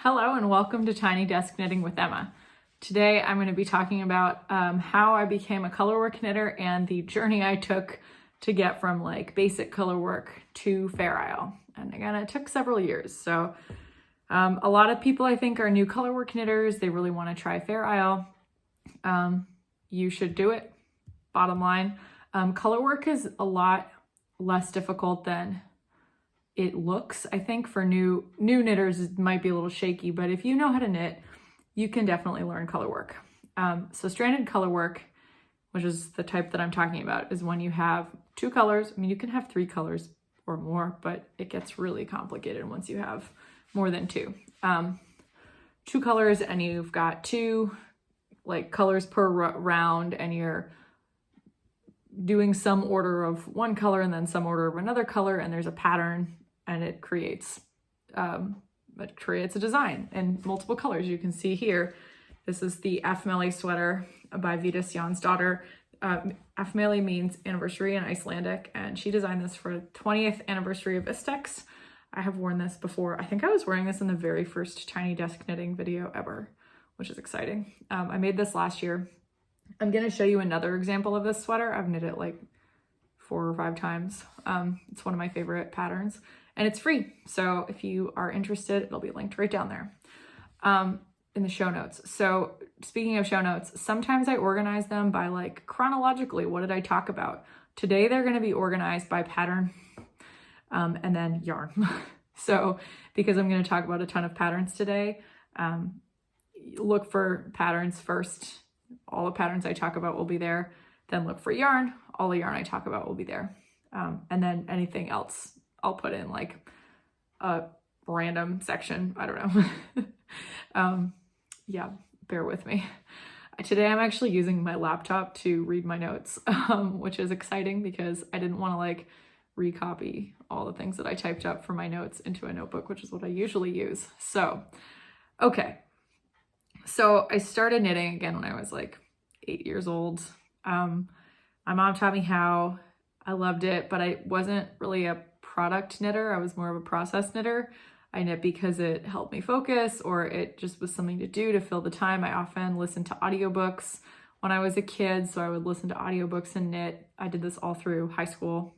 Hello and welcome to Tiny Desk Knitting with Emma. Today I'm going to be talking about how I became a colorwork knitter and the journey I took to get from like basic colorwork to Fair Isle. And again, it took several years. So a lot of people I think are new colorwork knitters. They really want to try Fair Isle. You should do it. Bottom line, colorwork is a lot less difficult than it looks. I think for new knitters, it might be a little shaky, but if you know how to knit, you can definitely learn colorwork. So stranded colorwork, which is the type that I'm talking about, is when you have two colors. I mean, you can have three colors or more, but it gets really complicated once you have more than two. Two colors, and you've got two like colors per round, and you're doing some order of one color and then some order of another color, and there's a pattern, and it creates a design in multiple colors. You can see here, this is the Afmeli sweater by Vitas Jansdottir. Afmeli means anniversary in Icelandic, and she designed this for the 20th anniversary of Istex. I have worn this before. I think I was wearing this in the very first Tiny Desk Knitting video ever, which is exciting. I made this last year. I'm gonna show you another example of this sweater. I've knit it like 4 or 5 times. It's one of my favorite patterns, and it's free. So if you are interested, it'll be linked right down there in the show notes. So speaking of show notes, sometimes I organize them by like chronologically, what did I talk about? Today they're gonna be organized by pattern and then yarn. So because I'm gonna talk about a ton of patterns today, look for patterns first. All the patterns I talk about will be there. Then look for yarn. All the yarn I talk about will be there. And then anything else I'll put in like a random section. I don't know. Yeah, bear with me. Today I'm actually using my laptop to read my notes, which is exciting because I didn't want to like recopy all the things that I typed up for my notes into a notebook, which is what I usually use. So, okay. So I started knitting again when I was like 8 years old. My mom taught me how. I loved it, but I wasn't really a product knitter. I was more of a process knitter. I knit because it helped me focus, or it just was something to do to fill the time. I often listened to audiobooks when I was a kid, so I would listen to audiobooks and knit. I did this all through high school.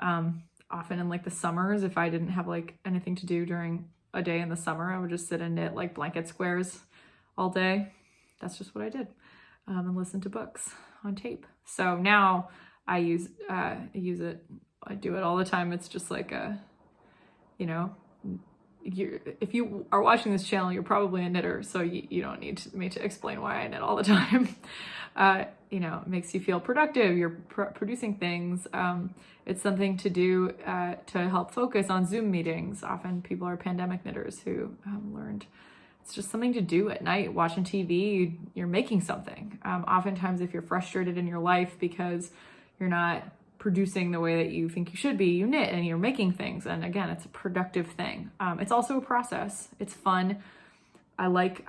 Often in like the summers, if I didn't have like anything to do during a day in the summer, I would just sit and knit like blanket squares all day. That's just what I did, and listen to books on tape. So now I use it. I do it all the time. It's just like a, you know, if you are watching this channel, you're probably a knitter, so you don't need me to explain why I knit all the time. You know, it makes you feel productive. You're producing things. It's something to do to help focus on Zoom meetings. Often people are pandemic knitters who learned it's just something to do at night, watching TV, you're making something. Oftentimes if you're frustrated in your life because you're not producing the way that you think you should be, you knit and you're making things. And again, it's a productive thing. It's also a process. It's fun. I like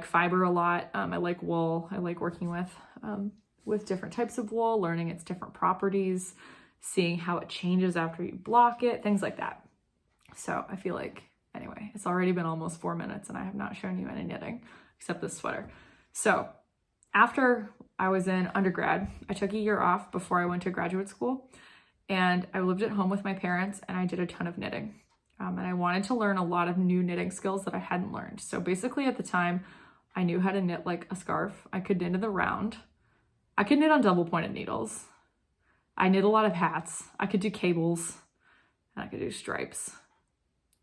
fiber a lot. I like wool. I like working with different types of wool, learning its different properties, seeing how it changes after you block it, things like that. So I feel like, anyway, it's already been almost 4 minutes and I have not shown you any knitting except this sweater. So after I was in undergrad, I took a year off before I went to graduate school, and I lived at home with my parents and I did a ton of knitting. And I wanted to learn a lot of new knitting skills that I hadn't learned. So basically at the time, I knew how to knit like a scarf. I could knit in the round. I could knit on double pointed needles. I knit a lot of hats. I could do cables, and I could do stripes.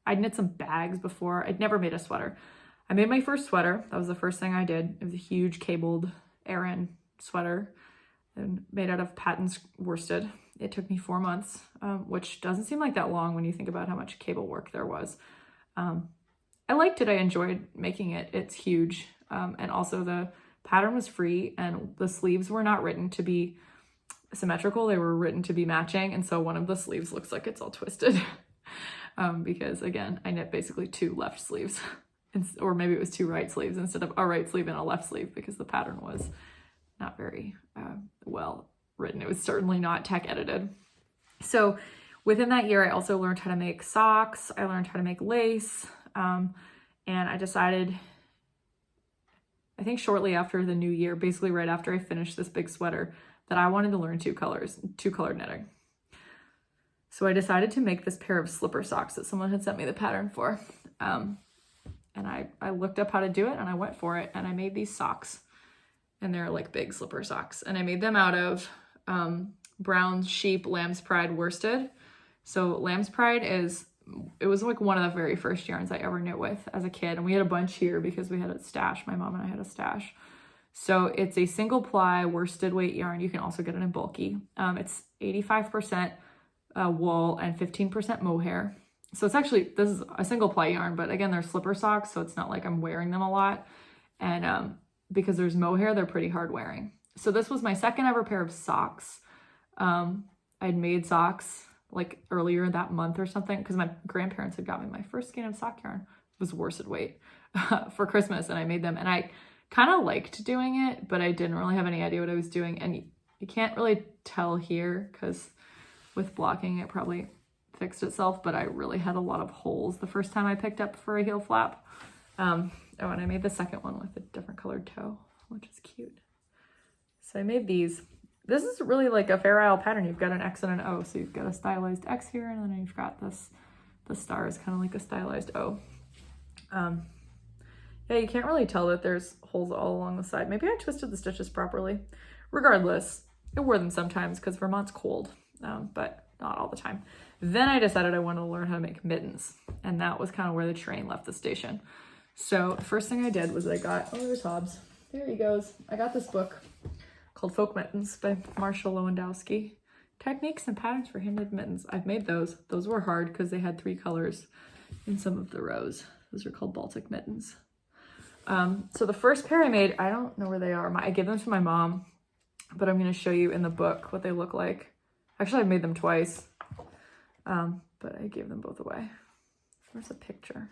I'd knit some bags before. I'd never made a sweater. I made my first sweater. That was the first thing I did. It was a huge cabled Aran sweater and made out of patent worsted. It took me 4 months, which doesn't seem like that long when you think about how much cable work there was. I liked it. I enjoyed making it. It's huge. And also the pattern was free, and the sleeves were not written to be symmetrical. They were written to be matching. And so one of the sleeves looks like it's all twisted. Because again, I knit basically 2 left sleeves, or maybe it was 2 right sleeves instead of a right sleeve and a left sleeve, because the pattern was not very well written. It was certainly not tech edited. So within that year, I also learned how to make socks. I learned how to make lace. And I decided, I think shortly after the new year, basically right after I finished this big sweater, that I wanted to learn two color knitting. So I decided to make this pair of slipper socks that someone had sent me the pattern for. And I looked up how to do it and I went for it and I made these socks. And they're like big slipper socks. And I made them out of brown sheep lamb's pride worsted. So lamb's pride it was like one of the very first yarns I ever knit with as a kid. And we had a bunch here because we had a stash. My mom and I had a stash. So it's a single ply worsted weight yarn. You can also get it in bulky. It's 85% wool and 15% mohair. So it's actually, this is a single ply yarn, but again, they're slipper socks. So it's not like I'm wearing them a lot. And because there's mohair, they're pretty hard wearing. So this was my second ever pair of socks. I'd made socks like earlier that month or something because my grandparents had got me my first skein of sock yarn. It was worsted weight for Christmas, and I made them. And I kind of liked doing it, but I didn't really have any idea what I was doing. And you can't really tell here because with blocking it probably fixed itself, but I really had a lot of holes the first time I picked up for a heel flap. Oh, and I made the second one with a different colored toe, which is cute. So I made these. This is really like a Fair Isle pattern. You've got an X and an O. So you've got a stylized X here, and then you've got this, the star is kind of like a stylized O. Yeah, you can't really tell that there's holes all along the side. Maybe I twisted the stitches properly. Regardless, I wore them sometimes because Vermont's cold, but not all the time. Then I decided I wanted to learn how to make mittens, and that was kind of where the train left the station. So the first thing I did was I got, oh, there's Hobbs. There he goes. I got this book called Folk Mittens by Marshall Lewandowski. Techniques and patterns for hand-knit mittens. I've made those. Those were hard because they had 3 colors in some of the rows. Those are called Baltic mittens. So the first pair I made, I don't know where they are. I gave them to my mom, but I'm going to show you in the book what they look like. Actually, I made them twice, but I gave them both away. Where's the picture?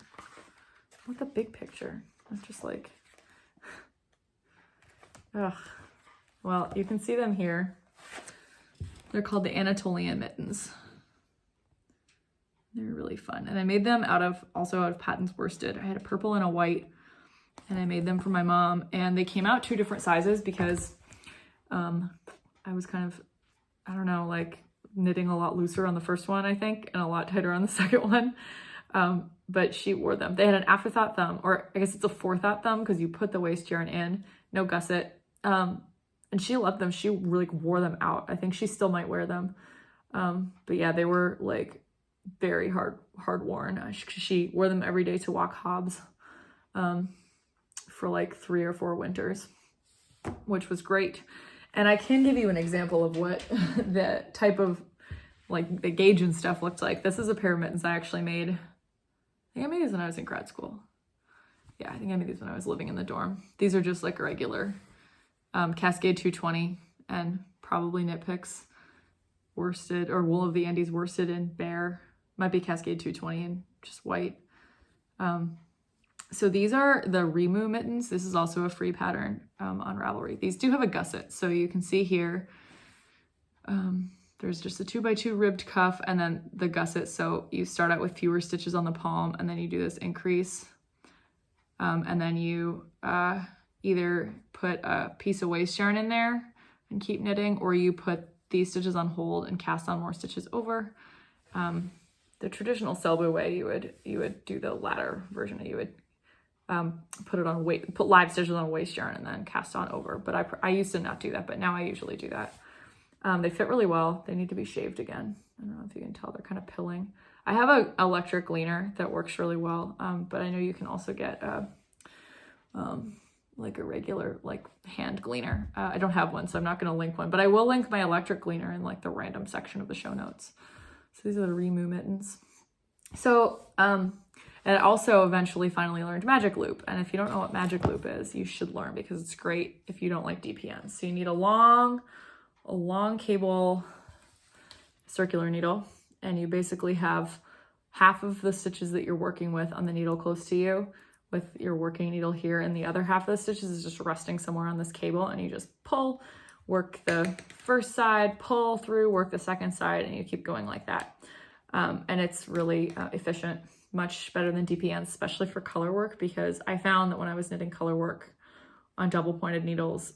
I want the big picture. It's just like, ugh. Well, you can see them here. They're called the Anatolian mittens. They're really fun. And I made them also out of Patton's worsted. I had a purple and a white, and I made them for my mom. And they came out 2 different sizes because I was kind of, I don't know, like knitting a lot looser on the first one, I think, and a lot tighter on the second one. But she wore them. They had an afterthought thumb, or I guess it's a forethought thumb because you put the waist yarn in, no gusset. And she loved them. She really wore them out. I think she still might wear them. But yeah, they were like very hard worn. She wore them every day to walk Hobbs for like 3 or 4 winters, which was great. And I can give you an example of what the type of like the gauge and stuff looked like. This is a pair of mittens I actually made. I think I made these when I was in grad school. Yeah, I think I made these when I was living in the dorm. These are just like a regular Cascade 220 and probably Knit Picks worsted, or Wool of the Andes worsted in Bear. Might be Cascade 220 and just white. So these are the Remu mittens. This is also a free pattern on Ravelry. These do have a gusset. So you can see here, there's just a 2x2 ribbed cuff and then the gusset. So you start out with fewer stitches on the palm and then you do this increase. And then you either put a piece of waist yarn in there and keep knitting, or you put these stitches on hold and cast on more stitches over. The traditional Selby way, you would do the latter version. You would put live stitches on waist yarn and then cast on over. But I used to not do that, but now I usually do that. They fit really well. They need to be shaved again. I don't know if you can tell, they're kind of pilling. I have an electric gleaner that works really well, but I know you can also get like a regular like hand gleaner. I don't have one, so I'm not going to link one, but I will link my electric gleaner in like the random section of the show notes. So these are the Remu mittens. So, and I also eventually finally learned Magic Loop. And if you don't know what Magic Loop is, you should learn because it's great if you don't like DPNs. So you need a long cable circular needle, and you basically have half of the stitches that you're working with on the needle close to you with your working needle here, and the other half of the stitches is just resting somewhere on this cable, and you just pull, work the first side, pull through, work the second side, and you keep going like that. And it's really efficient much better than DPNs, especially for color work, because I found that when I was knitting color work on double pointed needles,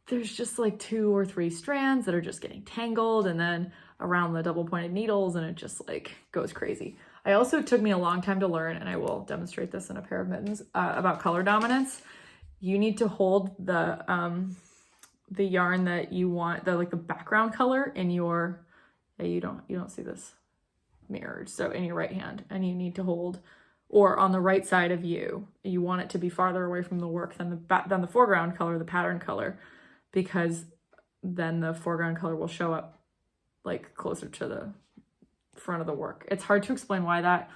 there's just like 2 or 3 strands that are just getting tangled and then around the double pointed needles, and it just like goes crazy. It took me a long time to learn, and I will demonstrate this in a pair of mittens, about color dominance. You need to hold the yarn that you want, the background color in your, you don't see this mirrored, so in your right hand, and you need to hold, or on the right side of you want it to be farther away from the work than the foreground color, the pattern color, because then the foreground color will show up like closer to the front of the work. It's hard to explain why that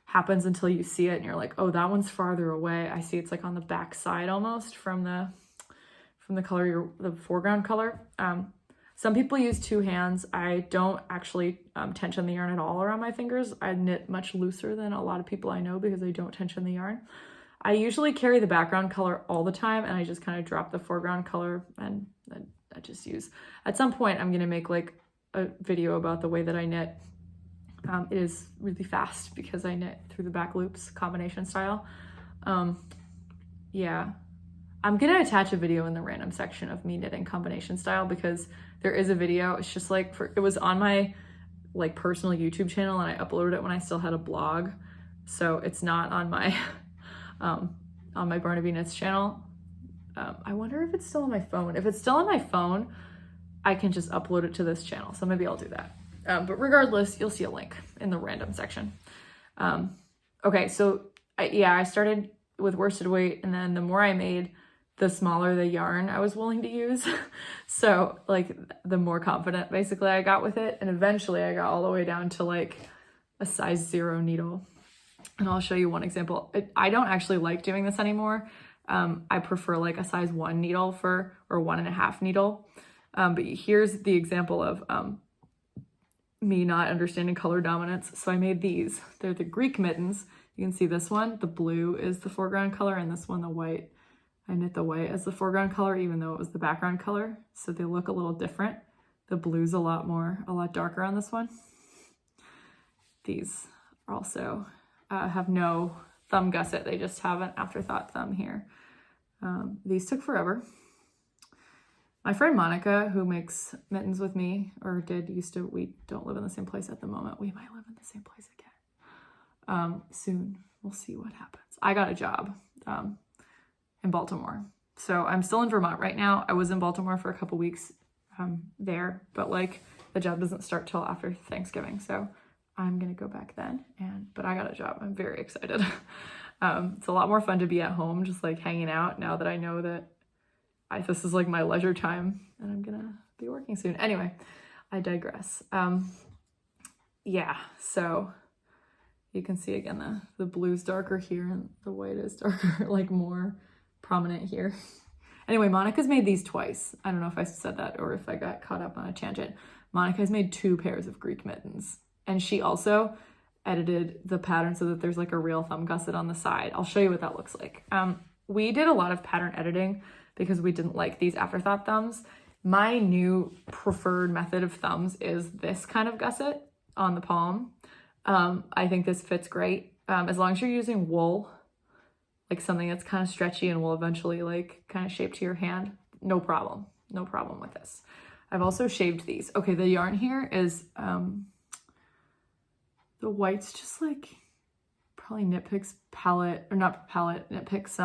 happens until you see it and you're like, oh, that one's farther away. I see it's like on the back side almost from the color, the foreground color. Some people use 2 hands. I don't actually tension the yarn at all around my fingers. I knit much looser than a lot of people I know because I don't tension the yarn. I usually carry the background color all the time, and I just kind of drop the foreground color, and I just use. At some point, I'm gonna make like a video about the way that I knit. It is really fast because I knit through the back loops combination style. Yeah, I'm gonna attach a video in the random section of me knitting combination style, because there is a video. It's just like, it was on my like personal YouTube channel, and I uploaded it when I still had a blog, so it's not on my Barnaby Knits channel. I wonder if it's still on my phone. If it's still on my phone, I can just upload it to this channel, so maybe I'll do that. But regardless, you'll see a link in the random section. Okay, so I started with worsted weight, and then the more I made, the smaller the yarn I was willing to use. So like the more confident basically I got with it, and eventually I got all the way down to like a size 0 needle. And I'll show you one example. I don't actually like doing this anymore. I prefer like a size 1 needle or 1.5 needle. But here's the example of me not understanding color dominance. So I made these. They're the Greek mittens. You can see this one, the blue is the foreground color, and this one, the white. I knit the white as the foreground color, even though it was the background color. So they look a little different. The blue's a lot darker on this one. These are also have no thumb gusset. They just have an afterthought thumb here. These took forever. My friend Monica, who makes mittens with me, or we don't live in the same place at the moment. We might live in the same place again. Soon, we'll see what happens. I got a job in Baltimore. So I'm still in Vermont right now. I was in Baltimore for a couple weeks there, but like the job doesn't start till after Thanksgiving. So I'm gonna go back then, but I got a job. I'm very excited. It's a lot more fun to be at home, just like hanging out, now that I know that this is like my leisure time and I'm gonna be working soon. Anyway, I digress. Yeah, so you can see again, the blue's darker here and the white is darker, like more prominent here. Anyway, Monica's made these twice. I don't know if I said that or if I got caught up on a tangent. Monica's made 2 pairs of Greek mittens, and she also edited the pattern so that there's like a real thumb gusset on the side. I'll show you what that looks like. We did a lot of pattern editing because we didn't like these afterthought thumbs. My new preferred method of thumbs is this kind of gusset on the palm. I think this fits great. As long as you're using wool, like something that's kind of stretchy and will eventually like kind of shape to your hand, no problem with this. I've also shaved these. Okay, the yarn here is, the white's just like probably Knit Picks palette, or not palette, Knit Picks,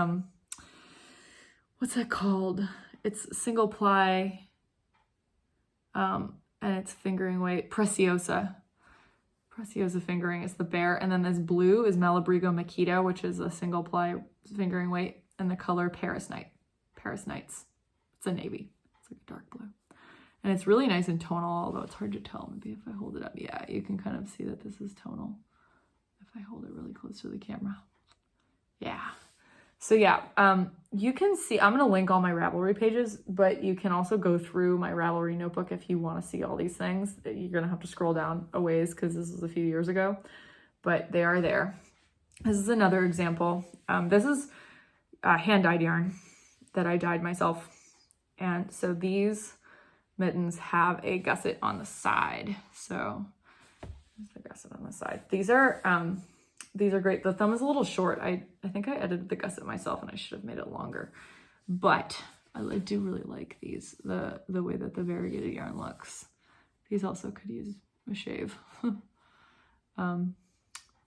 what's that called? It's single ply, and it's fingering weight, Preciosa fingering is the bare, and then this blue is Malabrigo Makita, which is a single ply fingering weight, and the color Paris Nights. It's a navy. It's like a dark blue. And it's really nice and tonal, although it's hard to tell. Maybe if I hold it up, yeah, you can kind of see that this is tonal if I hold it really close to the camera. Yeah. So yeah, you can see, I'm gonna link all my Ravelry pages, but you can also go through my Ravelry notebook if you wanna see all these things. You're gonna have to scroll down a ways because this is a few years ago, but they are there. This is another example. This is hand-dyed yarn that I dyed myself. And so these mittens have a gusset on the side. So There's the gusset on the side. These are great. The thumb is a little short. I think I edited the gusset myself and I should have made it longer. But I do really like these, the way that the variegated yarn looks. These also could use a shave.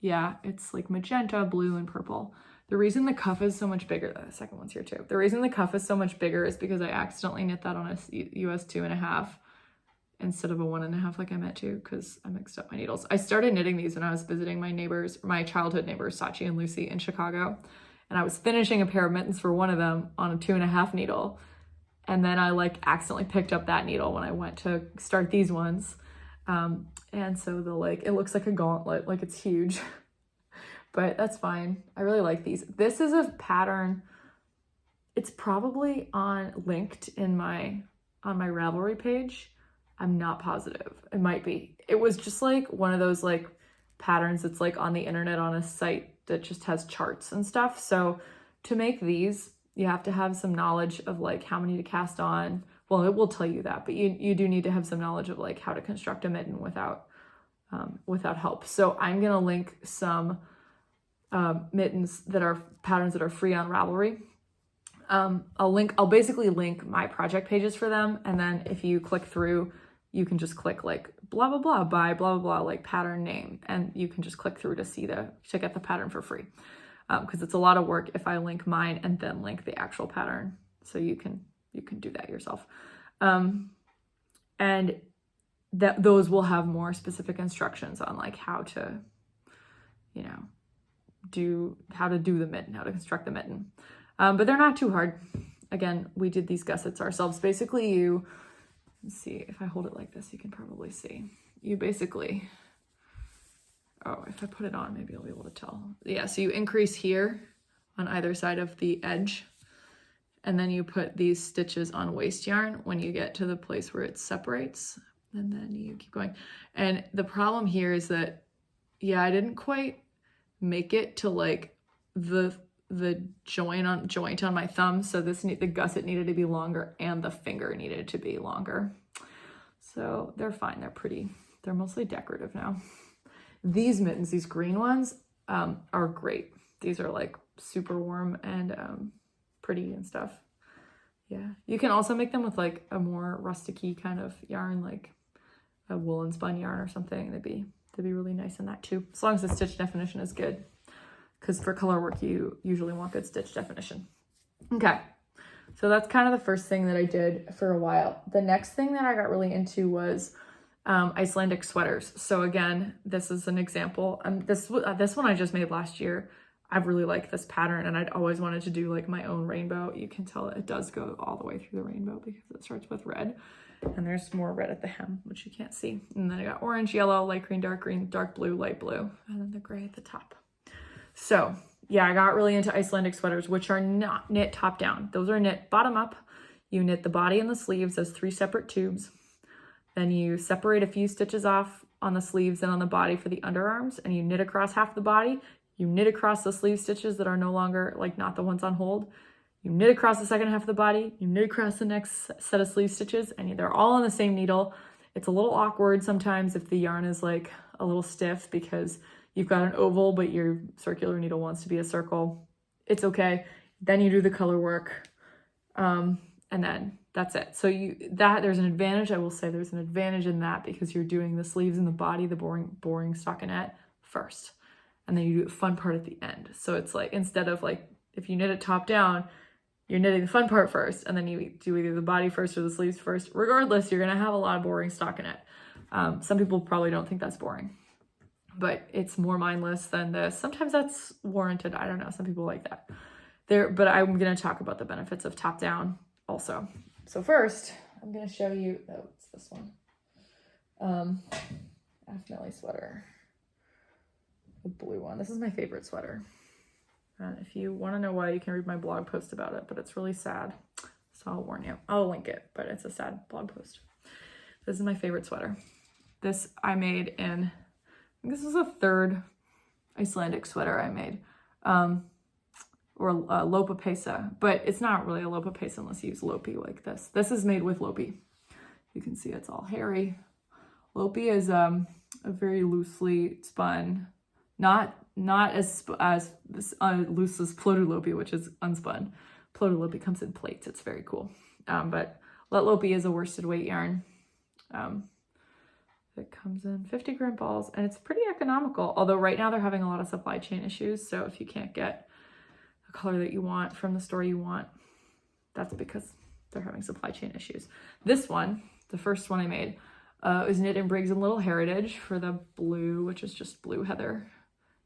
Yeah, it's like magenta, blue, and purple. The reason the cuff is so much bigger, the second one's here too. The reason the cuff is so much bigger is because I accidentally knit that on a US 2.5 instead of a 1.5 like I meant to, because I mixed up my needles. I started knitting these when I was visiting my childhood neighbors, Sachi and Lucy, in Chicago. And I was finishing a pair of mittens for one of them on a 2.5 needle. And then I like accidentally picked up that needle when I went to start these ones. And so it looks like a gauntlet, like it's huge, but that's fine. I really like these. This is a pattern. It's probably linked on my Ravelry page. I'm not positive. It might be. It was just like one of those like patterns that's like on the internet on a site that just has charts and stuff. So to make these, you have to have some knowledge of like how many to cast on. Well, it will tell you that, but you do need to have some knowledge of like how to construct a mitten without help. So I'm gonna link some mittens that are patterns that are free on Ravelry. I'll basically link my project pages for them, and then if you click through, you can just click like blah blah blah by blah blah blah like pattern name, and you can just click through to get the pattern for free. Because it's a lot of work if I link mine and then link the actual pattern, so you can do that yourself. And those will have more specific instructions on like how to do the mitten, how to construct the mitten. But they're not too hard. Again, we did these gussets ourselves. Basically, let's see, if I hold it like this, you can probably see. You basically, if I put it on, maybe I'll be able to tell. Yeah, so you increase here on either side of the edge, and then you put these stitches on waste yarn when you get to the place where it separates, and then you keep going. And the problem here is that, yeah, I didn't quite make it to like the joint on my thumb, so the gusset needed to be longer and the finger needed to be longer. So they're fine, they're pretty, they're mostly decorative now. These mittens, these green ones, are great. These are like super warm and pretty and stuff. Yeah, you can also make them with like a more rusticy kind of yarn, like a woolen spun yarn or something. They'd be really nice in that too, as long as the stitch definition is good, because for color work you usually want good stitch definition. Okay, so that's kind of the first thing that I did for a while. The next thing that I got really into was Icelandic sweaters. So again, this is an example. This one I just made last year. I really like this pattern, and I'd always wanted to do like my own rainbow. You can tell it does go all the way through the rainbow because it starts with red, and there's more red at the hem, which you can't see. And then I got orange, yellow, light green, dark blue, light blue, and then the gray at the top. So yeah, I got really into Icelandic sweaters, which are not knit top down. Those are knit bottom up. You knit the body and the sleeves as 3 separate tubes. Then you separate a few stitches off on the sleeves and on the body for the underarms, and you knit across half the body. You knit across the sleeve stitches that are no longer, like not the ones on hold. You knit across the second half of the body. You knit across the next set of sleeve stitches, and they're all on the same needle. It's a little awkward sometimes if the yarn is like a little stiff because you've got an oval, but your circular needle wants to be a circle. It's okay. Then you do the color work, and then that's it. So there's an advantage. I will say there's an advantage in that because you're doing the sleeves and the body, the boring stockinette first, and then you do the fun part at the end. So it's like, instead of like, if you knit it top down, you're knitting the fun part first, and then you do either the body first or the sleeves first. Regardless, you're gonna have a lot of boring stockinette. Some people probably don't think that's boring, but it's more mindless than this. Sometimes that's warranted. I don't know. Some people like that. But I'm gonna talk about the benefits of top down also. So first, I'm gonna show you, it's this one. Affinelli sweater. The blue one. This is my favorite sweater. And if you want to know why, you can read my blog post about it, but it's really sad. So I'll warn you. I'll link it, but it's a sad blog post. This is my favorite sweater. This I made in, this is the 3rd Icelandic sweater I made. Or Lopa Pesa, but it's not really a Lopa Pesa unless you use Lopi like this. This is made with Lopi. You can see it's all hairy, Lopi is a very loosely spun, not as loose as floated Lopi, which is unspun. Floated Lopi comes in plates. It's very cool. But Let Lopi is a worsted weight yarn. It comes in 50 gram balls, and it's pretty economical. Although right now they're having a lot of supply chain issues. So if you can't get a color that you want from the store you want, that's because they're having supply chain issues. This one, the first one I made, is knit in Briggs & Little Heritage for the blue, which is just blue heather.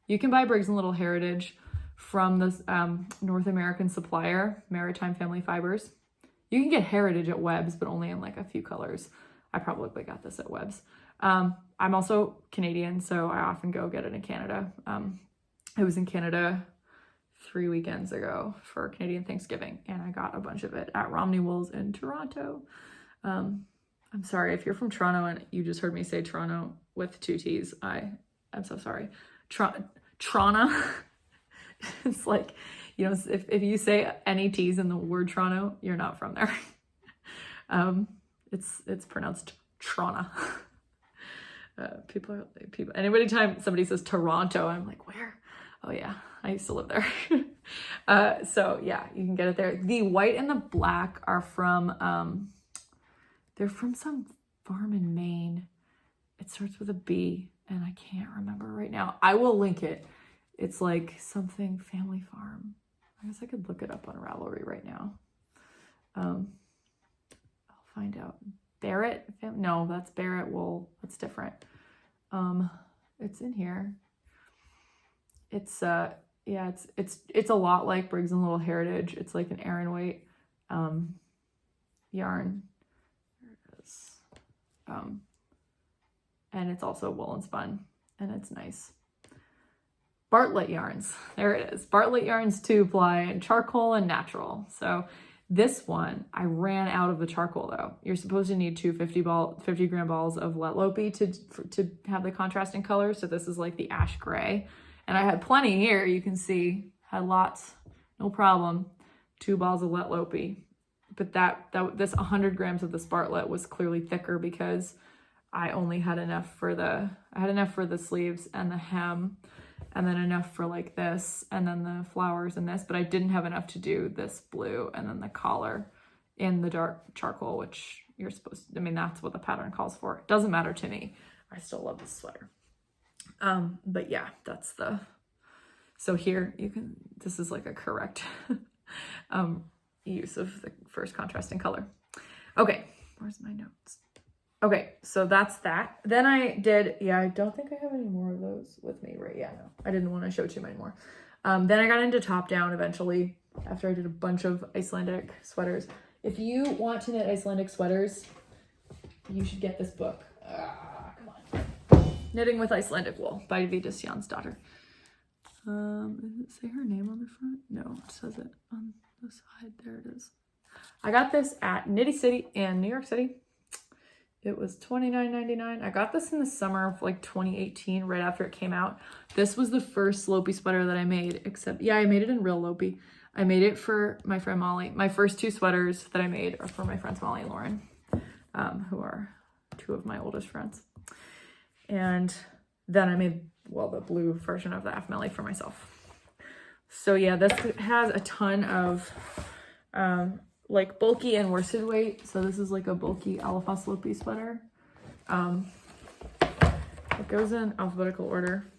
You can buy Briggs & Little Heritage from the North American supplier, Maritime Family Fibers. You can get Heritage at Webb's, but only in like a few colors. I probably got this at Webb's. I'm also Canadian, so I often go get it in Canada. I was in Canada 3 weekends ago for Canadian Thanksgiving, and I got a bunch of it at Romney Wools in Toronto. I'm sorry if you're from Toronto and you just heard me say Toronto with 2 T's. I'm so sorry. Trona. It's like, you know, if you say any T's in the word Toronto, you're not from there. It's pronounced Trona. People, anybody time somebody says Toronto, I'm like, where? Oh yeah, I used to live there. So yeah, you can get it there. The white and the black are from, they're from some farm in Maine. It starts with a B, and I can't remember right now. I will link it. It's like something family farm. I guess I could look it up on Ravelry right now. I'll find out. Barrett? No, that's Barrett wool. That's different. It's in here. It's yeah, it's a lot like Briggs & Little Heritage. It's like an Aran weight yarn. There it is. And it's also woolen spun, and it's nice. Bartlett yarns. There it is. Bartlett yarns 2-ply and charcoal and natural. So this one, I ran out of the charcoal though. You're supposed to need 2 50 gram balls of Let Lopi to have the contrasting color. So this is like the ash gray. And I had plenty here. You can see, had lots, no problem. 2 balls of Let Lopi. But this 100 grams of the Bartlett was clearly thicker because I only had enough for the sleeves and the hem, and then enough for like this, and then the flowers and this, but I didn't have enough to do this blue and then the collar in the dark charcoal, which you're supposed to, I mean, that's what the pattern calls for. It doesn't matter to me. I still love this sweater. But yeah, that's so here you can, this is like a correct use of the first contrasting color. Okay, where's my notes? Okay, so that's that. Then I did, yeah, I don't think I have any more of those with me, right? Yeah, no, I didn't want to show too many more. Then I got into top down eventually after I did a bunch of Icelandic sweaters. If you want to knit Icelandic sweaters, you should get this book. Come on. Knitting with Icelandic Wool by Vidas Jansdottir. Does it say her name on the front? No, it says it on the side. There it is. I got this at Nitty City in New York City. It was $29.99. I got this in the summer of like 2018, right after it came out. This was the first Lopi sweater that I made, except, yeah, I made it in real Lopi. I made it for my friend Molly. My first 2 sweaters that I made are for my friends Molly and Lauren, who are 2 of my oldest friends. And then I made, well, the blue version of the FMLA for myself. So yeah, this has a ton of like bulky and worsted weight. So this is like a bulky Alafas Lopi sweater. It goes in alphabetical order.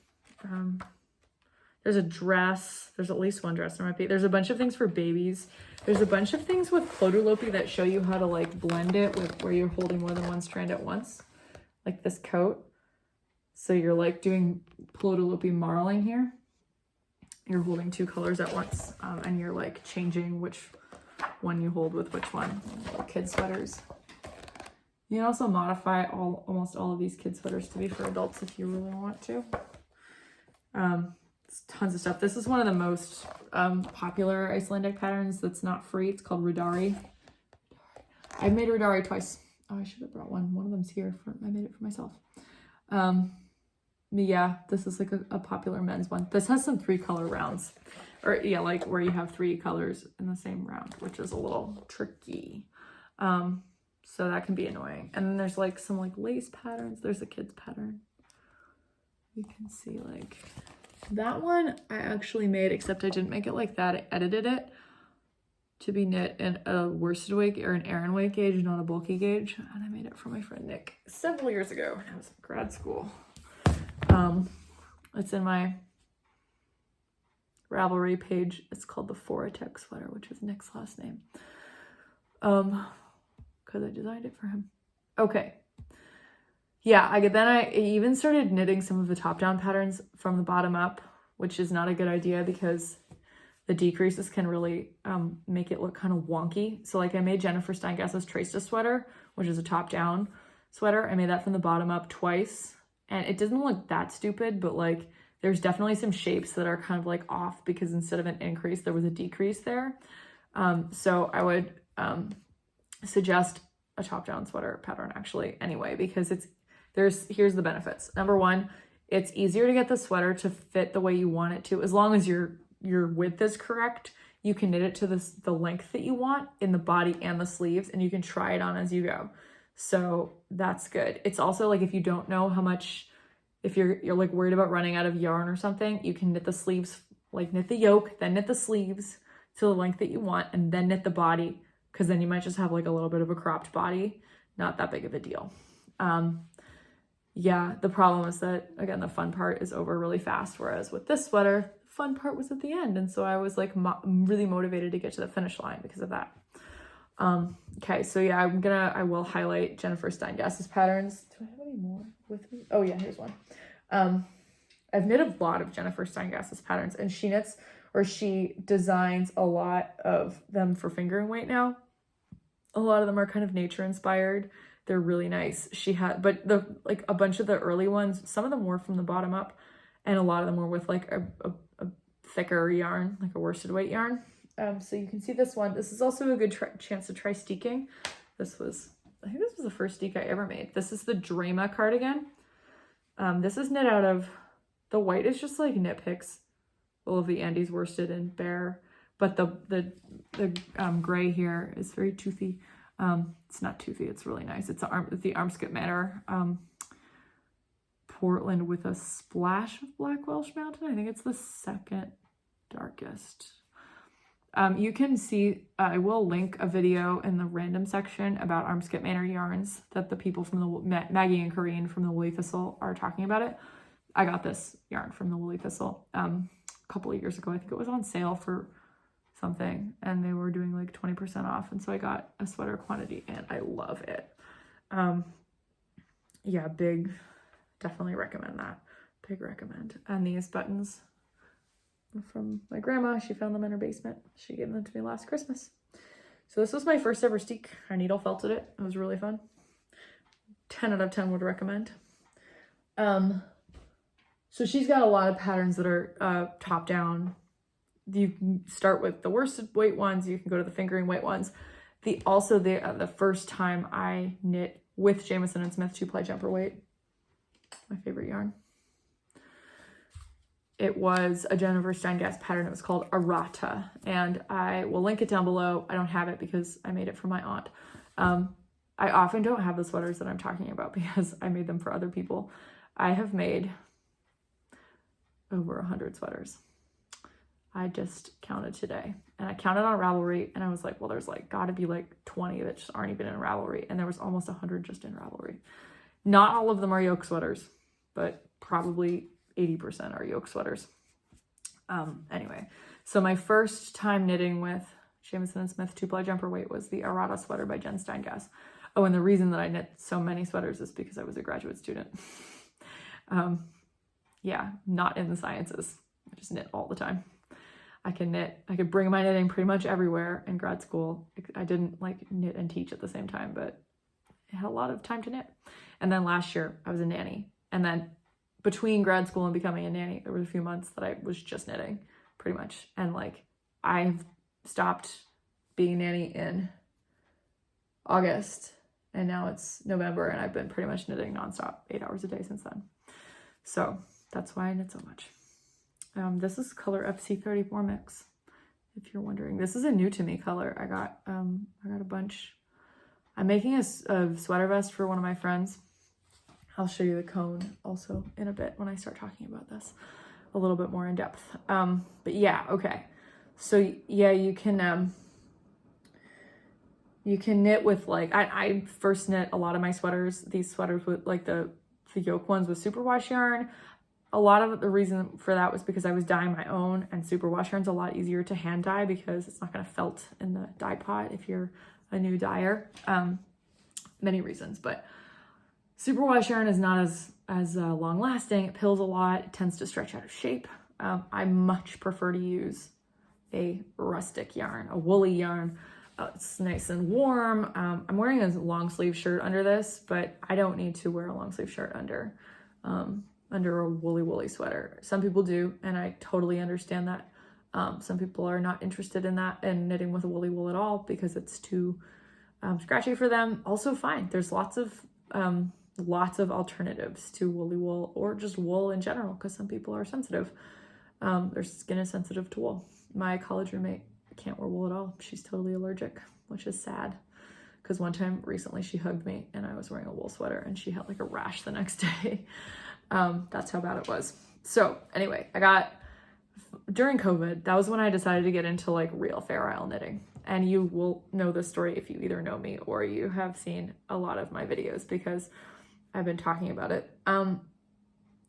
There's a dress. There's at least one dress. There might be. There's a bunch of things for babies. There's a bunch of things with floater Lopi that show you how to like blend it with where you're holding more than one strand at once. Like this coat. So you're like doing floater Lopi marling here. You're holding 2 colors at once. And you're like changing which one you hold with which one. Kid sweaters. You can also modify almost all of these kid sweaters to be for adults if you really want to. Tons of stuff. This is one of the most popular Icelandic patterns that's not free. It's called Rudari. I've made Rudari twice. Oh, I should have brought one. One of them's here. I made it for myself. But yeah, this is like a popular men's one. This has some 3-color rounds. Or yeah, like where you have 3 colors in the same round, which is a little tricky. So that can be annoying. And then there's like some like lace patterns. There's a kid's pattern. You can see like that one I actually made, except I didn't make it like that. I edited it to be knit in a worsted weight or an Aran weight gauge, not a bulky gauge. And I made it for my friend Nick several years ago when I was in grad school. It's in my Ravelry page. It's called the Foratech sweater, which is Nick's last name. Because I designed it for him. Okay. Yeah, then I even started knitting some of the top-down patterns from the bottom up, which is not a good idea because the decreases can really make it look kind of wonky. So like I made Jennifer Steingass's Traced sweater, which is a top-down sweater. I made that from the bottom up twice, and it didn't look that stupid, but like there's definitely some shapes that are kind of like off because instead of an increase, there was a decrease there. So I would suggest a top-down sweater pattern actually anyway, because here's the benefits. Number one, it's easier to get the sweater to fit the way you want it to. As long as your width is correct, you can knit it to the length that you want in the body and the sleeves, and you can try it on as you go. So that's good. It's also like if you don't know how much, if you're like worried about running out of yarn or something, you can knit the sleeves, like knit the yoke, then knit the sleeves to the length that you want, and then knit the body, because then you might just have like a little bit of a cropped body. Not that big of a deal. Yeah, the problem is that, again, the fun part is over really fast, whereas with this sweater, the fun part was at the end. And so I was like really motivated to get to the finish line because of that. Okay, so yeah, I will highlight Jennifer Steingass's patterns. Do I have any more with me? Oh yeah, here's one. I've knit a lot of Jennifer Steingass's patterns, and she designs a lot of them for fingering weight now. A lot of them are kind of nature inspired. They're really nice. But a bunch of the early ones, some of them were from the bottom up, and a lot of them were with like a thicker yarn, like a worsted weight yarn. So you can see this one. This is also a good chance to try steeking. I think this was the first steek I ever made. This is the Drama cardigan. This is knit out of, the white is just like knit picks, all of the Andes worsted and bare, but the gray here is very toothy. It's not toothy, it's really nice. It's the Armskip Manor Portland with a splash of Black Welsh Mountain. I think it's the second darkest. You can see, I will link a video in the random section about Armskip Manor yarns that the people from the Maggie and Corinne from the Woolly Thistle are talking about it. I got this yarn from the Woolly Thistle a couple of years ago. I think it was on sale for something, and they were doing like 20% off, and so I got a sweater quantity, and I love it. Yeah, definitely recommend that. Big recommend. And these buttons from my grandma. She found them in her basement. She gave them to me last Christmas. So this was my first ever steek. I needle felted it. It was really fun. 10 out of 10 would recommend. So she's got a lot of patterns that are top down. You can start with the worsted weight ones. You can go to the fingering weight ones. The first time I knit with Jamieson and Smith 2-ply jumper weight, my favorite yarn. It was a Jennifer Steingass pattern. It was called Errata, and I will link it down below. I don't have it because I made it for my aunt. I often don't have the sweaters that I'm talking about because I made them for other people. I have made over 100 sweaters. I just counted today, and I counted on Ravelry, and I was like, well, there's like gotta be like 20 that just aren't even in Ravelry, and there was almost 100 just in Ravelry. Not all of them are yoke sweaters, but probably 80% are yoke sweaters. Anyway, so my first time knitting with Jamieson and Smith 2-ply jumper weight was the Errata sweater by Jen Steingass. Oh, and the reason that I knit so many sweaters is because I was a graduate student. Yeah, not in the sciences. I just knit all the time. I could bring my knitting pretty much everywhere in grad school. I didn't like knit and teach at the same time, but I had a lot of time to knit. And then last year I was a nanny. And then between grad school and becoming a nanny, there were a few months that I was just knitting pretty much. And like I've stopped being a nanny in August, and now it's November, and I've been pretty much knitting nonstop 8 hours a day since then. So that's why I knit so much. This is color FC34 mix, if you're wondering. This is a new to me color. I got a bunch. I'm making a sweater vest for one of my friends. I'll show you the cone also in a bit when I start talking about this a little bit more in depth. But yeah, okay. So yeah, you can knit with like, I first knit a lot of my sweaters, these sweaters with like the yoke ones with superwash yarn. A lot of the reason for that was because I was dyeing my own, and superwash yarn's a lot easier to hand dye because it's not gonna felt in the dye pot if you're a new dyer. Many reasons, but superwash yarn is not as long lasting. It pills a lot. It tends to stretch out of shape. I much prefer to use a rustic yarn, a woolly yarn. It's nice and warm. I'm wearing a long sleeve shirt under this, but I don't need to wear a long sleeve shirt under a woolly sweater. Some people do, and I totally understand that. Some people are not interested in that and knitting with a woolly wool at all because it's too scratchy for them. Also fine. There's lots of alternatives to woolly wool, or just wool in general, because some people are sensitive. Their skin is sensitive to wool. My college roommate can't wear wool at all. She's totally allergic, which is sad, because one time recently she hugged me and I was wearing a wool sweater and she had like a rash the next day. That's how bad it was. So anyway, during COVID, that was when I decided to get into like real Fair Isle knitting. And you will know this story if you either know me or you have seen a lot of my videos, because I've been talking about it. And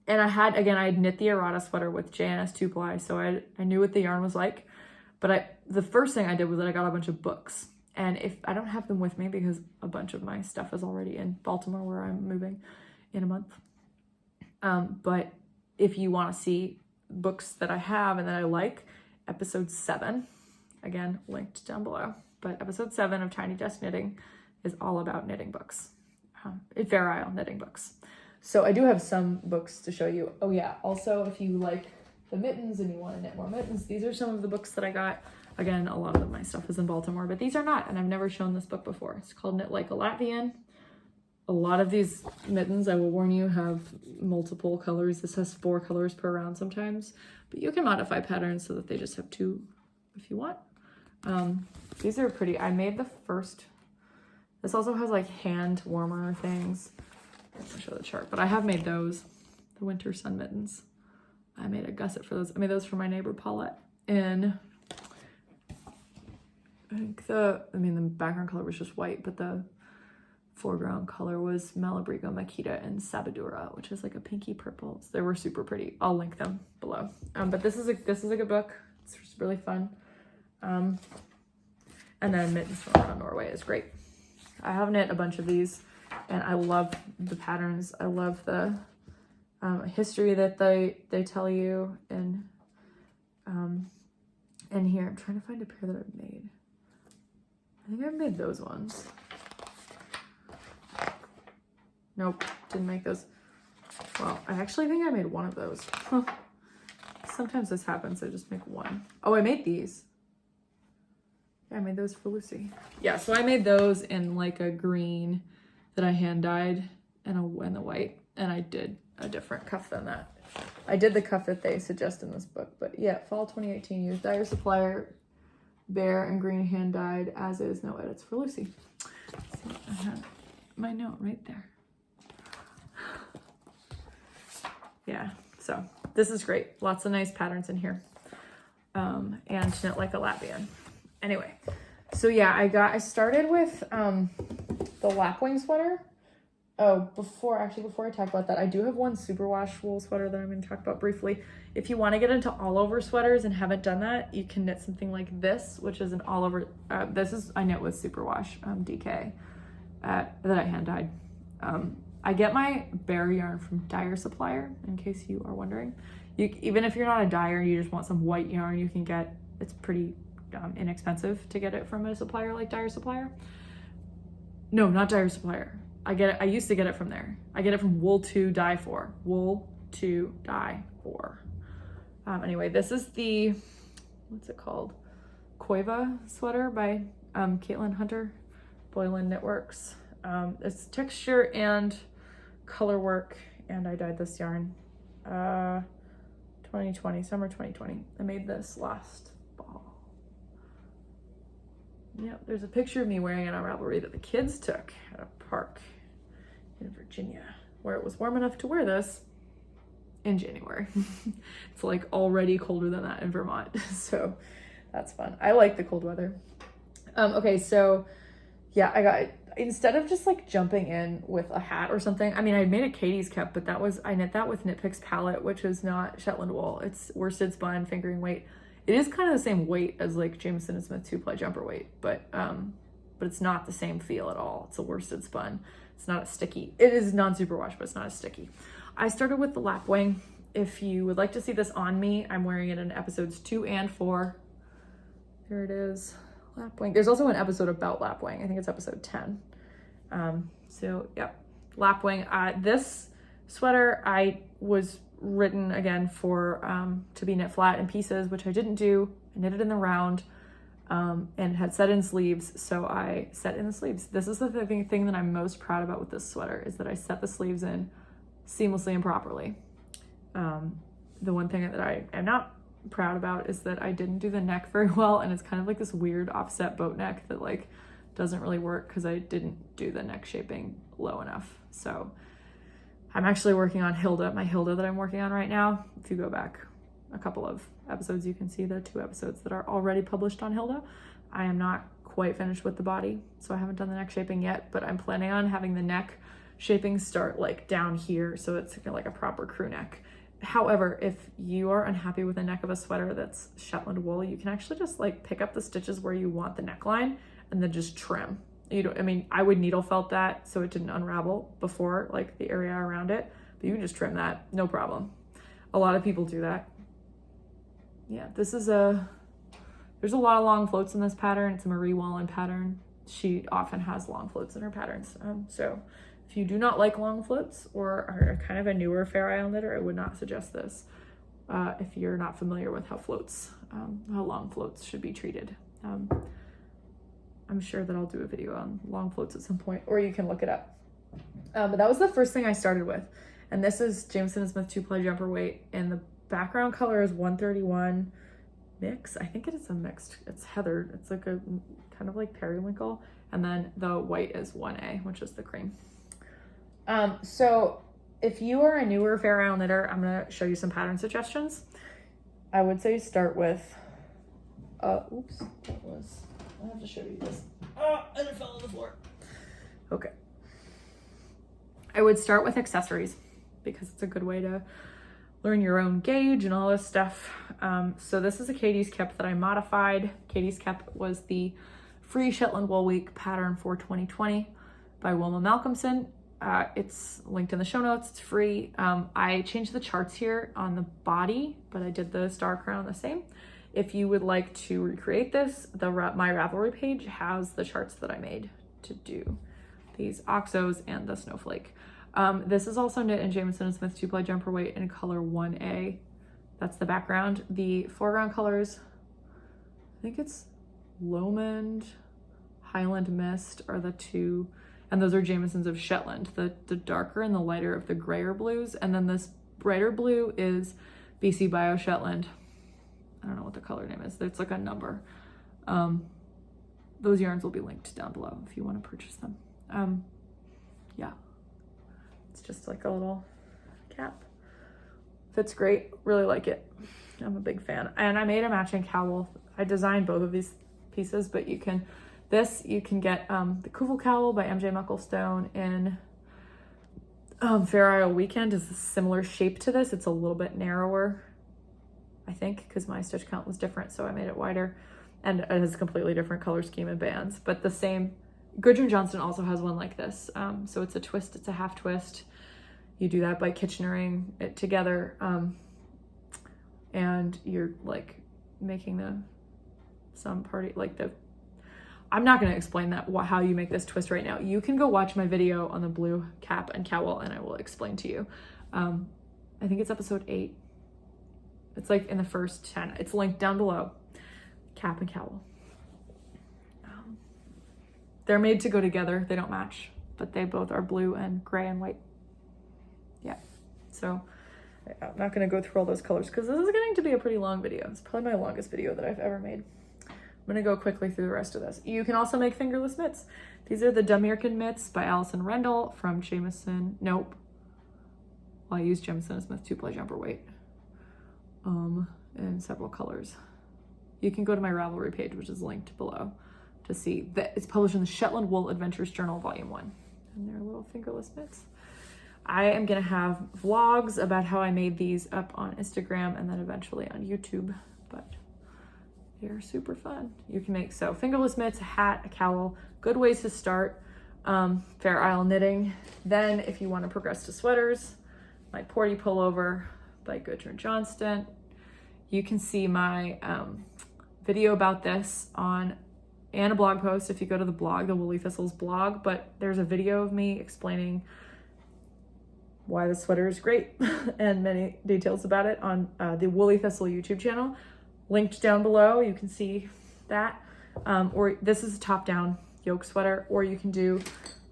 I had knit the errata sweater with JNS 2-ply, so I knew what the yarn was like. But the first thing I did was that I got a bunch of books. And if I don't have them with me because a bunch of my stuff is already in Baltimore, where I'm moving in a month. But if you want to see books that I have and that I like, episode 7, again, linked down below, but episode 7 of Tiny Desk Knitting is all about knitting books, Fair Isle knitting books. So I do have some books to show you. Oh yeah, also if you like the mittens and you want to knit more mittens, these are some of the books that I got. Again, a lot of my stuff is in Baltimore, but these are not, and I've never shown this book before. It's called Knit Like a Latvian. A lot of these mittens, I will warn you, have multiple colors. This has 4 colors per round sometimes, but you can modify patterns so that they just have 2 if you want. These are pretty. I made the first. This also has like hand warmer things. I'll show the chart, but I have made those, the winter sun mittens. I made a gusset for those. I made those for my neighbor Paulette in, I think the background color was just white, but the foreground color was Malabrigo, Makita, and Sabadura, which is like a pinky purple. So they were super pretty. I'll link them below. But this is a good book. It's just really fun. And then Mittens from around Norway is great. I have knit a bunch of these, and I love the patterns. I love the history that they tell you. And here, I'm trying to find a pair that I've made. I think I've made those ones. Nope, didn't make those. Well, I actually think I made one of those. Sometimes this happens, I just make one. Oh, I made these. Yeah, I made those for Lucy. Yeah, so I made those in like a green that I hand dyed and the white, and I did a different cuff than that. I did the cuff that they suggest in this book, but yeah, fall 2018, used Dyer Supplier, bare and green hand dyed, as is, no edits for Lucy. See, I have my note right there. Yeah, so this is great. Lots of nice patterns in here. And Knit Like a Latvian. Anyway, so yeah, I started with the lapwing sweater. Oh, before I talk about that, I do have one superwash wool sweater that I'm going to talk about briefly. If you want to get into all over sweaters and haven't done that, you can knit something like this, which is an all over. I knit with superwash DK that I hand dyed. I get my bare yarn from Dyer Supplier, in case you are wondering. Even if you're not a dyer and you just want some white yarn, you can get. It's pretty inexpensive to get it from a supplier like Dyer Supplier. No, not Dyer Supplier. I used to get it from there. I get it from Wool to Dye For. Wool to Dye For. Anyway, this is the, what's it called? Koiva sweater by Caitlin Hunter, Boylan Knitworks. It's texture and color work, and I dyed this yarn 2020, summer 2020. I made this last fall. Yeah, there's a picture of me wearing an Ravelry that the kids took at a park in Virginia, where it was warm enough to wear this in January. It's like already colder than that in Vermont. So that's fun. I like the cold weather. Okay, so yeah, instead of just like jumping in with a hat or something, I mean, I made a Katie's cap, but I knit that with Knit Picks palette, which is not Shetland wool. It's worsted spun fingering weight. It is kind of the same weight as like Jameson & Smith 2-ply jumper weight, but it's not the same feel at all. It's a worsted spun. It's not as sticky. It is non-superwash, but it's not as sticky. I started with the lapwing. If you would like to see this on me, I'm wearing it in episodes 2 and 4. Here it is, lapwing. There's also an episode about lapwing. I think it's episode 10. So yep, lapwing. This sweater was written again for to be knit flat in pieces, which I didn't do. I knit it in the round and had set in sleeves, so I set in the sleeves. This is the thing that I'm most proud about with this sweater, is that I set the sleeves in seamlessly and properly. The one thing that I am not proud about is that I didn't do the neck very well, and it's kind of like this weird offset boat neck that like doesn't really work because I didn't do the neck shaping low enough. So I'm actually working on my Hilda that I'm working on right now. If you go back a couple of episodes, you can see the 2 episodes that are already published on Hilda. I am not quite finished with the body, so I haven't done the neck shaping yet, but I'm planning on having the neck shaping start like down here, so it's like a proper crew neck. However, if you are unhappy with the neck of a sweater that's Shetland wool, you can actually just like pick up the stitches where you want the neckline and then just trim. I would needle felt that so it didn't unravel before, like the area around it, but you can just trim that, no problem. A lot of people do that. Yeah, there's a lot of long floats in this pattern. It's a Marie Wallen pattern. She often has long floats in her patterns. So if you do not like long floats or are kind of a newer Fair Isle knitter, I would not suggest this if you're not familiar with how long floats should be treated. I'm sure that I'll do a video on long floats at some point, or you can look it up. But that was the first thing I started with. And this is Jameson & Smith 2-ply jumper weight, and the background color is 131 mix. I think it is a mixed, it's heathered. It's like a kind of like periwinkle. And then the white is 1A, which is the cream. So if you are a newer Fair Isle knitter, I'm gonna show you some pattern suggestions. I would say start with, I have to show you this. Oh, and it fell on the floor. Okay. I would start with accessories because it's a good way to learn your own gauge and all this stuff. So this is a Katie's Cap that I modified. Katie's Cap was the free Shetland Wool Week pattern for 2020 by Wilma Malcolmson. It's linked in the show notes. It's free. I changed the charts here on the body, but I did the star crown the same. If you would like to recreate this, my Ravelry page has the charts that I made to do these oxos and the snowflake. This is also knit in Jameson & Smith 2-ply jumper weight in color 1A. That's the background. The foreground colors, I think it's Lomond, Highland Mist are the 2, and those are Jamesons of Shetland, the darker and the lighter of the grayer blues. And then this brighter blue is BC Bio Shetland. I don't know what the color name is. It's like a number. Those yarns will be linked down below if you want to purchase them. Yeah, it's just like a little cap. Fits great, really like it. I'm a big fan. And I made a matching cowl. I designed both of these pieces, but you can get the cowl cowl by MJ Mucklestone in Fair Isle Weekend is a similar shape to this. It's a little bit narrower, I think, because my stitch count was different, so I made it wider, and it has a completely different color scheme and bands, but the same. Gudrun Johnston also has one like this. So it's a twist, it's a half twist. You do that by Kitchenering it together, and you're like making I'm not going to explain how you make this twist right now. You can go watch my video on the blue cap and cowl, and I will explain to you. I think it's episode 8. It's like in the first 10. It's linked down below. Cap and cowl. They're made to go together. They don't match, but they both are blue and gray and white. Yeah. So I'm not going to go through all those colors because this is getting to be a pretty long video. It's probably my longest video that I've ever made. I'm gonna go quickly through the rest of this. You can also make fingerless mitts. These are the Dumerican mitts by Allison Rendell from Jamison. Nope. Well, I used Jamison & Smith 2-ply jumper weight in several colors. You can go to my Ravelry page, which is linked below, to see that it's published in the Shetland Wool Adventures Journal, Volume 1. And they're little fingerless mitts. I am gonna have vlogs about how I made these up on Instagram and then eventually on YouTube, but they're super fun. You can make, so fingerless mitts, a hat, a cowl, good ways to start. Fair Isle knitting. Then if you want to progress to sweaters, my Porty pullover by Gudrun Johnston. You can see my video about this on, and a blog post if you go to the blog, the Woolly Thistles blog, but there's a video of me explaining why the sweater is great and many details about it on the Woolly Thistle YouTube channel, linked down below. You can see that. Or this is a top-down yoke sweater, or you can do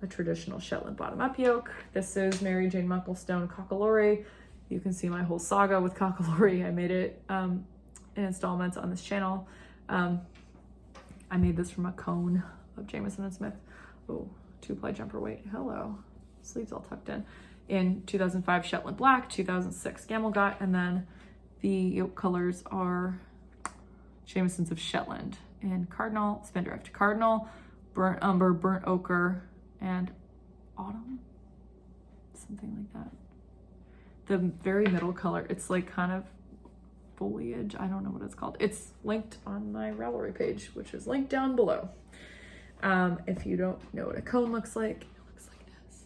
a traditional Shetland bottom-up yoke. This is Mary Jane Mucklestone Cockalory. You can see my whole saga with Cockalory. I made it in installments on this channel. I made this from a cone of Jamison & Smith. Oh, 2-ply jumper weight. Hello. Sleeves all tucked in 2005 Shetland Black, 2006 Gamelgot, and then the yoke colors are Jamison's of Shetland in Cardinal, Spindrift. Cardinal, Burnt Umber, Burnt Ochre, and Autumn? Something like that. The very middle color, it's like kind of foliage. I don't know what it's called. It's linked on my Ravelry page, which is linked down below. If you don't know what a cone looks like, it looks like this.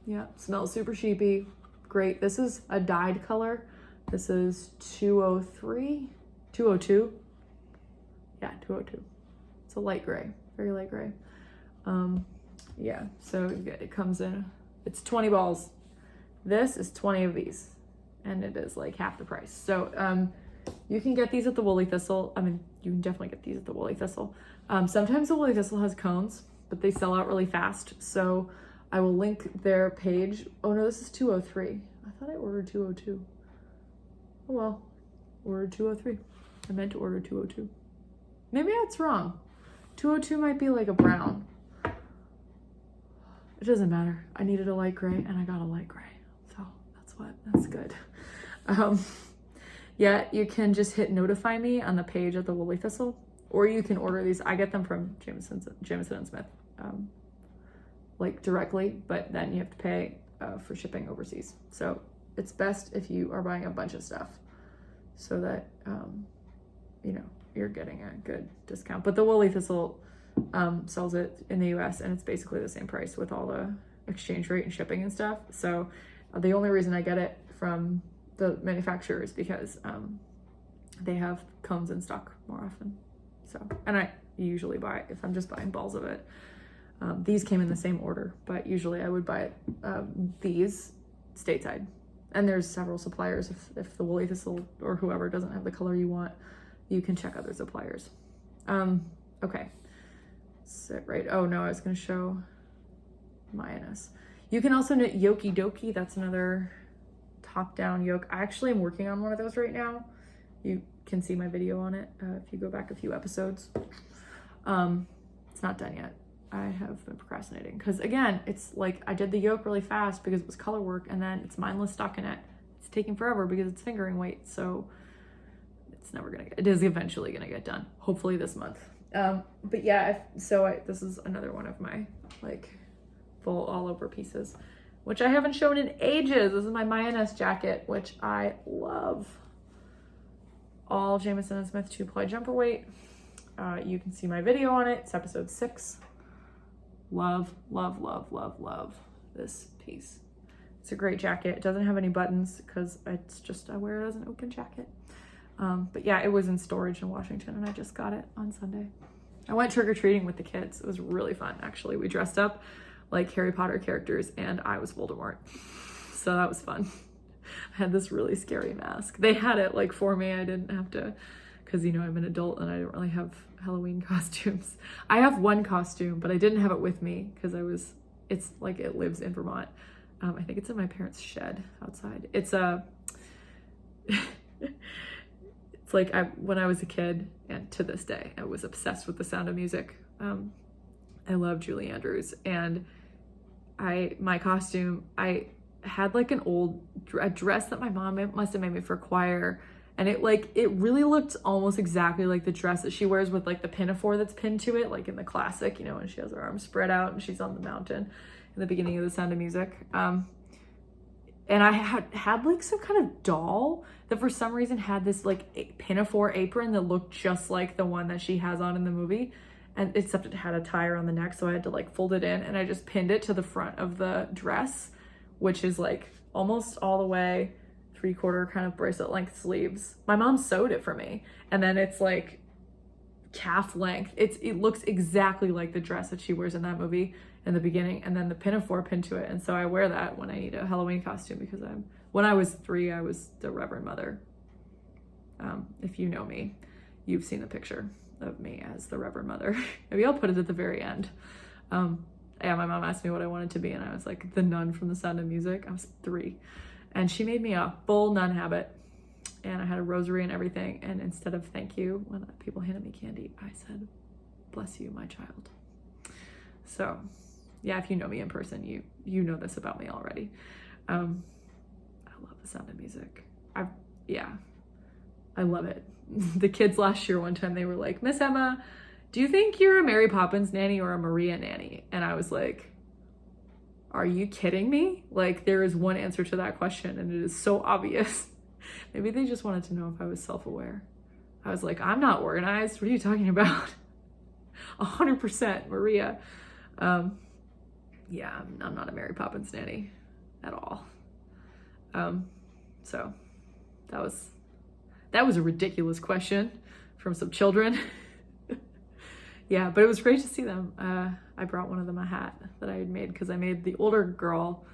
Yeah, smells super sheepy. Great. This is a dyed color. This is 202. Yeah, 202. It's a light gray, very light gray. Yeah, so it comes in, it's 20 balls. This is 20 of these, and it is like half the price. So you can get these at the Woolly Thistle. I mean, you can definitely get these at the Woolly Thistle. Sometimes the Woolly Thistle has cones, but they sell out really fast. So I will link their page. Oh no, this is 203. I thought I ordered 202. Oh well, ordered 203. I meant to order 202. Maybe that's wrong. 202 might be like a brown. It doesn't matter. I needed a light gray and I got a light gray. So that's good. Yeah, you can just hit notify me on the page of the Woolly Thistle, or you can order these. I get them from Jamison & Smith, like directly, but then you have to pay for shipping overseas. So it's best if you are buying a bunch of stuff so that, you know, you're getting a good discount. But the Woolly Thistle sells it in the US and it's basically the same price with all the exchange rate and shipping and stuff. So the only reason I get it from the manufacturer is because they have cones in stock more often. So, and I usually buy, if I'm just buying balls of it, these came in the same order, but usually I would buy these stateside. And there's several suppliers. If the Woolly Thistle or whoever doesn't have the color you want, you can check other suppliers. Okay. So, right. Oh no, I was going to show Mittens. You can also knit Yoki Doki. That's another top-down yoke. I actually am working on one of those right now. You can see my video on it if you go back a few episodes. It's not done yet. I have been procrastinating because, again, it's like I did the yoke really fast because it was color work, and then it's mindless stockinette. It's taking forever because it's fingering weight, so it's never gonna get, it is eventually gonna get done, hopefully this month. But yeah, this is another one of my like full all over pieces, which I haven't shown in ages. This is my Mittens jacket, which I love. All Jamison & Smith 2-ply jumper weight. You can see my video on it. It's episode 6. Love, love, love, love, love this piece. It's a great jacket. It doesn't have any buttons because it's just, I wear it as an open jacket. But yeah, it was in storage in Washington and I just got it on Sunday. I went trick-or-treating with the kids. It was really fun, actually. We dressed up like Harry Potter characters and I was Voldemort. So that was fun. I had this really scary mask. They had it like for me. I didn't have to, because you know, I'm an adult and I don't really have Halloween costumes. I have one costume, but I didn't have it with me because it's like, it lives in Vermont. I think it's in my parents' shed outside. It's It's like when I was a kid, and to this day, I was obsessed with The Sound of Music. I love Julie Andrews, and my costume, I had like a dress that my mom must have made me for choir, and it really looked almost exactly like the dress that she wears with like the pinafore that's pinned to it, like in the classic, you know, when she has her arms spread out and she's on the mountain in the beginning of The Sound of Music. And I had like some kind of doll that for some reason had this like pinafore apron that looked just like the one that she has on in the movie, and except it had a tie on the neck, so I had to like fold it in, and I just pinned it to the front of the dress, which is like almost all the way 3/4 kind of bracelet length sleeves. My mom sewed it for me, and then it's like calf length. It looks exactly like the dress that she wears in that movie in the beginning, and then the pinafore pinned to it. And so I wear that when I need a Halloween costume, because when I was 3, I was the Reverend Mother. If you know me, you've seen the picture of me as the Reverend Mother. Maybe I'll put it at the very end. Yeah, my mom asked me what I wanted to be, and I was like the nun from The Sound of Music. I was 3, and she made me a full nun habit, and I had a rosary and everything. And instead of thank you, when people handed me candy, I said, "Bless you, my child." So yeah, if you know me in person, you know this about me already. I love The Sound of Music. I love it. The kids last year, one time, they were like, "Miss Emma, do you think you're a Mary Poppins nanny or a Maria nanny?" And I was like, are you kidding me? Like, there is one answer to that question, and it is so obvious. Maybe they just wanted to know if I was self-aware. I was like, I'm not organized. What are you talking about? 100% Maria. Yeah, I'm not a Mary Poppins nanny at all. So that was a ridiculous question from some children. Yeah, but it was great to see them. I brought one of them a hat that I had made, because I made the older girl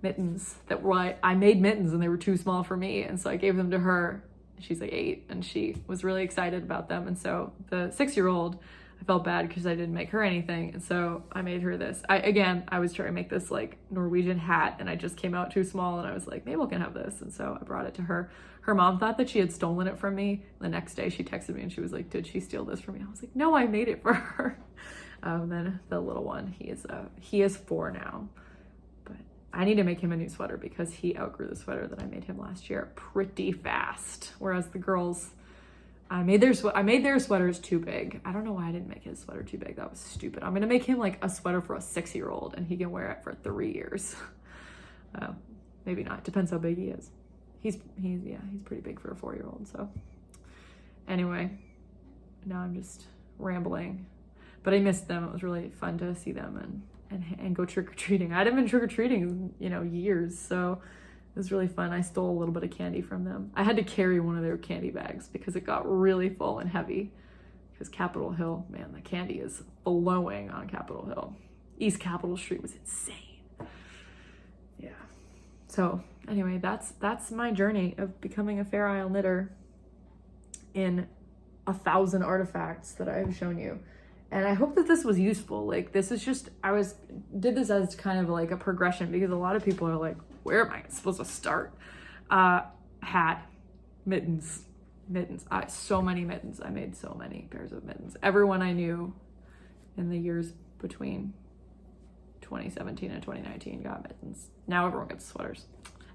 mittens I made mittens, and they were too small for me. And so I gave them to her. She's like 8, and she was really excited about them. And so the 6-year-old, I felt bad because I didn't make her anything. And so I made her this. I was trying to make this like Norwegian hat, and I just came out too small, and I was like, Mabel can have this. And so I brought it to her. Her mom thought that she had stolen it from me. The next day she texted me and she was like, "Did she steal this from me?" I was like, "No, I made it for her." Then the little one, he is 4 now, but I need to make him a new sweater because he outgrew the sweater that I made him last year pretty fast. Whereas the girls, I made their sweaters too big. I don't know why I didn't make his sweater too big. That was stupid. I'm gonna make him like a sweater for a 6-year-old, and he can wear it for 3 years. Maybe not. Depends how big he is. He's pretty big for a 4-year-old. So anyway, now I'm just rambling, but I missed them. It was really fun to see them and go trick-or-treating. I hadn't been trick-or-treating in, years. So it was really fun. I stole a little bit of candy from them. I had to carry one of their candy bags because it got really full and heavy, because Capitol Hill, man, the candy is flowing on Capitol Hill. East Capitol Street was insane. Yeah. So anyway, that's my journey of becoming a Fair Isle knitter in 1,000 artifacts that I have shown you. And I hope that this was useful. Like, this is just, did this as kind of like a progression, because a lot of people are like, where am I supposed to start? Hat, mittens. So many mittens. I made so many pairs of mittens. Everyone I knew in the years between 2017 and 2019 got mittens. Now everyone gets sweaters.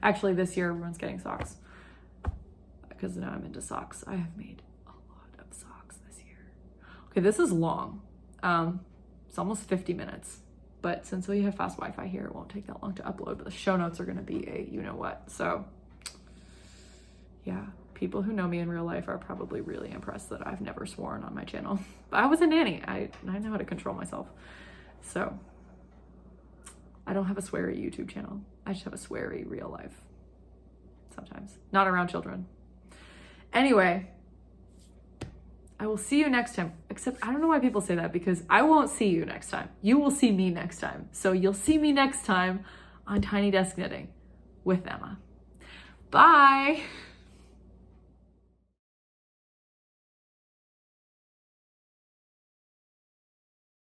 Actually, this year everyone's getting socks, because now I'm into socks. I have made a lot of socks this year. Okay, this is long. It's almost 50 minutes, but since we have fast Wi-Fi here, it won't take that long to upload, but the show notes are gonna be a you-know-what. So yeah, people who know me in real life are probably really impressed that I've never sworn on my channel. But I was a nanny. I know how to control myself. So I don't have a sweary YouTube channel. I just have a sweary real life. Sometimes. Not around children. Anyway, I will see you next time. Except I don't know why people say that, because I won't see you next time. You will see me next time. So you'll see me next time on Tiny Desk Knitting with Emma. Bye.